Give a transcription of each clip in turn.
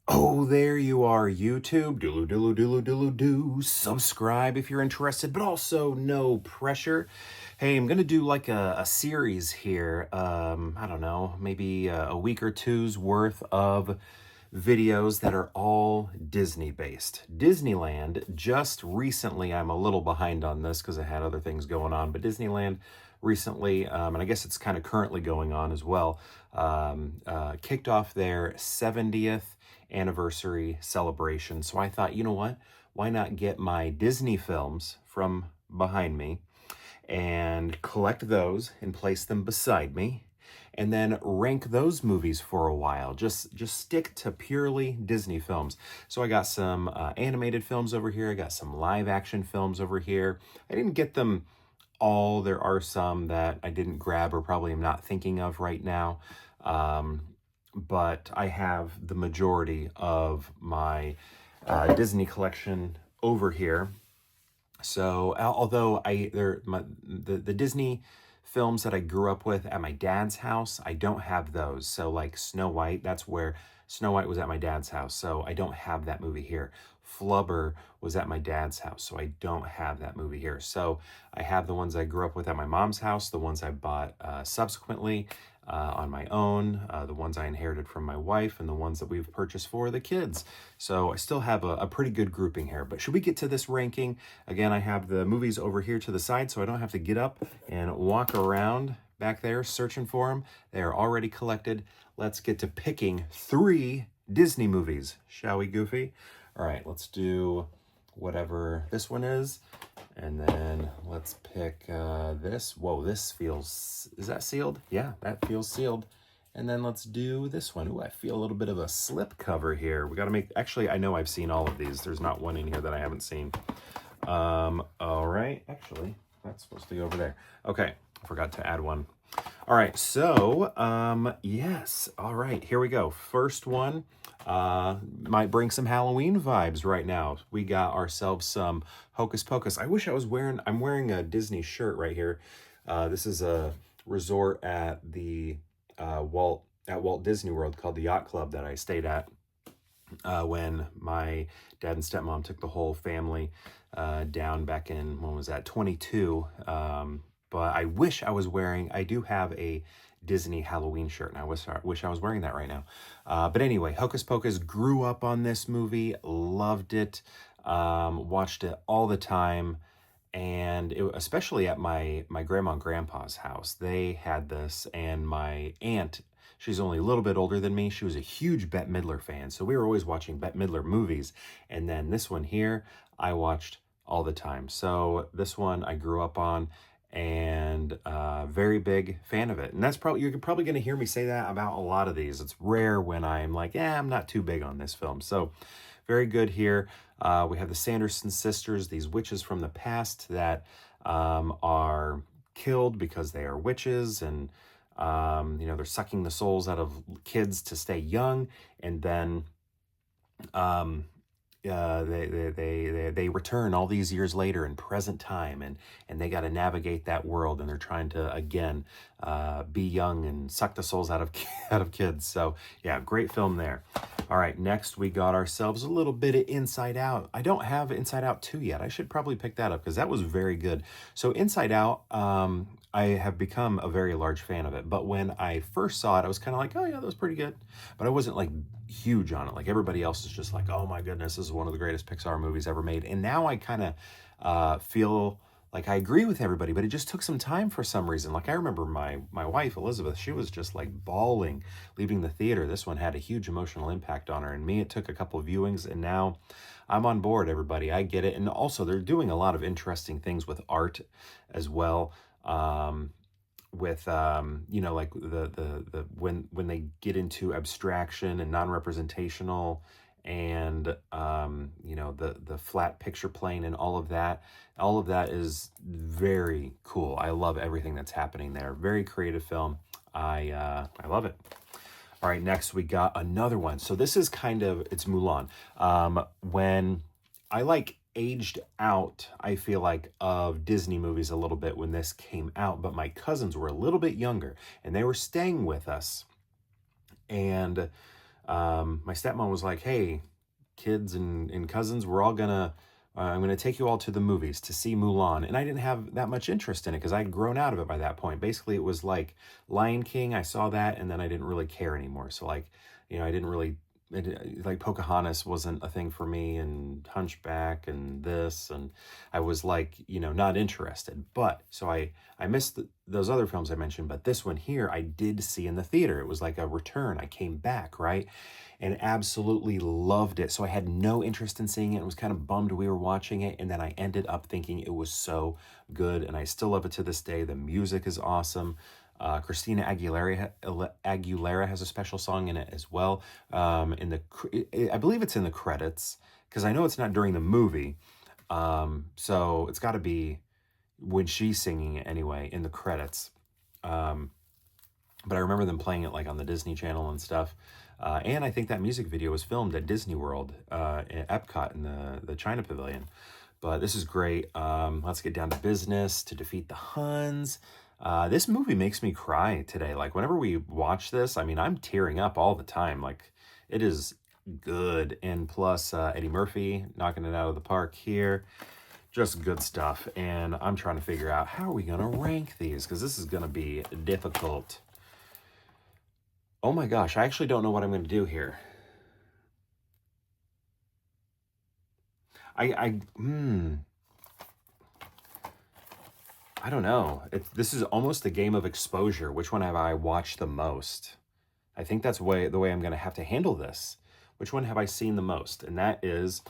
Oh, there you are, YouTube. Doodle, doodle, doodle, doodle, do. Subscribe if you're interested, but also no pressure. Hey, I'm going to do like a series here. I don't know, maybe a week or two's worth of videos that are all Disney based. Disneyland, just recently, I'm a little behind on this because I had other things going on, but Disneyland recently, and I guess it's kind of currently going on as well, kicked off their 70th anniversary celebration. So I thought, you know what? Why not get my Disney films from behind me and collect those and place them beside me and then rank those movies for a while. Just stick to purely Disney films. So I got some animated films over here. I got some live action films over here. I didn't get them all. There are some that I didn't grab or probably am not thinking of right now. But I have the majority of my Disney collection over here. So although the Disney films that I grew up with at my dad's house, I don't have those. So like Snow White, that's where Snow White was at my dad's house. So I don't have that movie here. Flubber was at my dad's house. So I don't have that movie here. So I have the ones I grew up with at my mom's house, the ones I bought subsequently on my own, the ones I inherited from my wife, and the ones that we've purchased for the kids. So I still have a pretty good grouping here. But should we get to this ranking? Again, I have the movies over here to the side, so I don't have to get up and walk around back there searching for them. They are already collected. Let's get to picking 3 Disney movies, shall we, Goofy? All right, let's do whatever this one is. And then let's pick this. Whoa, this feels, is that sealed? Yeah, that feels sealed. And then let's do this one. Ooh, I feel a little bit of a slip cover here. We got to make, actually, I know I've seen all of these. There's not one in here that I haven't seen. All right, actually, that's supposed to go over there. Okay, I forgot to add one. All right, so, yes, all right, here we go. First one, might bring some Halloween vibes right now. We got ourselves some Hocus Pocus. I wish I was I'm wearing a Disney shirt right here. This is a resort at the Walt Disney World called the Yacht Club that I stayed at when my dad and stepmom took the whole family down back in, when was that, 22. But I wish I was wearing, I do have a Disney Halloween shirt, and I wish I was wearing that right now. But anyway, Hocus Pocus, grew up on this movie, loved it, watched it all the time. And especially at my grandma and grandpa's house, they had this, and my aunt, she's only a little bit older than me. She was a huge Bette Midler fan, so we were always watching Bette Midler movies. And then this one here, I watched all the time. So this one I grew up on, and very big fan of it. And that's probably, you're probably going to hear me say that about a lot of these. It's rare when I'm like, I'm not too big on this film. So very good here. We have the Sanderson sisters, these witches from the past that are killed because they are witches, and they're sucking the souls out of kids to stay young, and then they return all these years later in present time, and they got to navigate that world, and they're trying to again be young and suck the souls out of out of kids. So yeah, great film there. All right, next we got ourselves a little bit of Inside Out. I don't have Inside Out 2 yet. I should probably pick that up because that was very good. So Inside Out, I have become a very large fan of it. But when I first saw it, I was kind of like, oh yeah, that was pretty good. But I wasn't like huge on it. Like everybody else is just like, oh my goodness, this is one of the greatest Pixar movies ever made. And now I kind of feel like I agree with everybody, but it just took some time for some reason. Like I remember my wife, Elizabeth, she was just like bawling leaving the theater. This one had a huge emotional impact on her. And me, it took a couple of viewings, and now I'm on board, everybody. I get it. And also they're doing a lot of interesting things with art as well. With like the when they get into abstraction and non-representational, and the flat picture plane and all of that is very cool. I love everything that's happening there. Very creative film. I love it. All right, next we got another one. So this is it's Mulan. When I aged out, I feel like, of Disney movies a little bit when this came out, but my cousins were a little bit younger and they were staying with us. And my stepmom was like, hey, kids and cousins, we're all gonna, I'm gonna take you all to the movies to see Mulan. And I didn't have that much interest in it because I'd grown out of it by that point. Basically, it was like Lion King. I saw that and then I didn't really care anymore. So like, I didn't really, like Pocahontas wasn't a thing for me, and Hunchback and this, and I was like, not interested. But so I missed those other films I mentioned, but this one here I did see in the theater. It was like a return. I came back, right? And absolutely loved it. So I had no interest in seeing it. I was kind of bummed we were watching it, and then I ended up thinking it was so good, and I still love it to this day. The music is awesome. Christina Aguilera has a special song in it as well. I believe it's in the credits because I know it's not during the movie. So it's got to be when she's singing it anyway in the credits. But I remember them playing it like on the Disney Channel and stuff. And I think that music video was filmed at Disney World, at Epcot in the China Pavilion. But this is great. Let's get down to business to defeat the Huns. This movie makes me cry today. Like whenever we watch this, I mean, I'm tearing up all the time. Like it is good. And plus Eddie Murphy knocking it out of the park here. Just good stuff. And I'm trying to figure out how are we going to rank these, because this is going to be difficult. Oh my gosh, I actually don't know what I'm going to do here. I don't know. This is almost a game of exposure. Which one have I watched the most? I think that's the way I'm going to have to handle this. Which one have I seen the most? And that is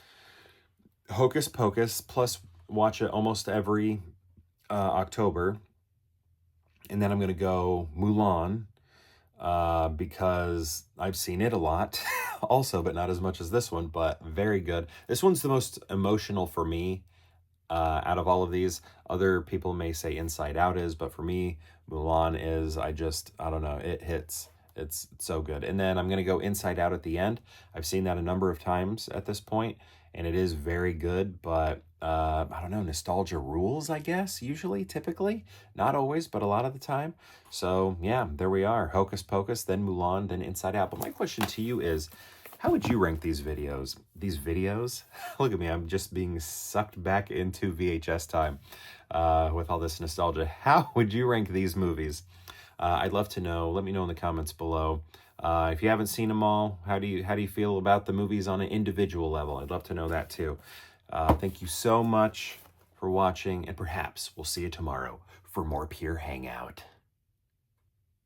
Hocus Pocus, plus watch it almost every October. And then I'm going to go Mulan, because I've seen it a lot also, but not as much as this one, but very good. This one's the most emotional for me out of all of these. Other people may say Inside Out is, but for me, Mulan is. I don't know, it hits. It's so good. And then I'm going to go Inside Out at the end. I've seen that a number of times at this point, and it is very good, but I don't know, nostalgia rules, I guess, usually, typically. Not always, but a lot of the time. So, yeah, there we are. Hocus Pocus, then Mulan, then Inside Out. But my question to you is, how would you rank these videos? These videos? Look at me, I'm just being sucked back into VHS time with all this nostalgia. How would you rank these movies? I'd love to know. Let me know in the comments below. If you haven't seen them all, how do you feel about the movies on an individual level? I'd love to know that too. Thank you so much for watching, and perhaps we'll see you tomorrow for more Pure Hangout.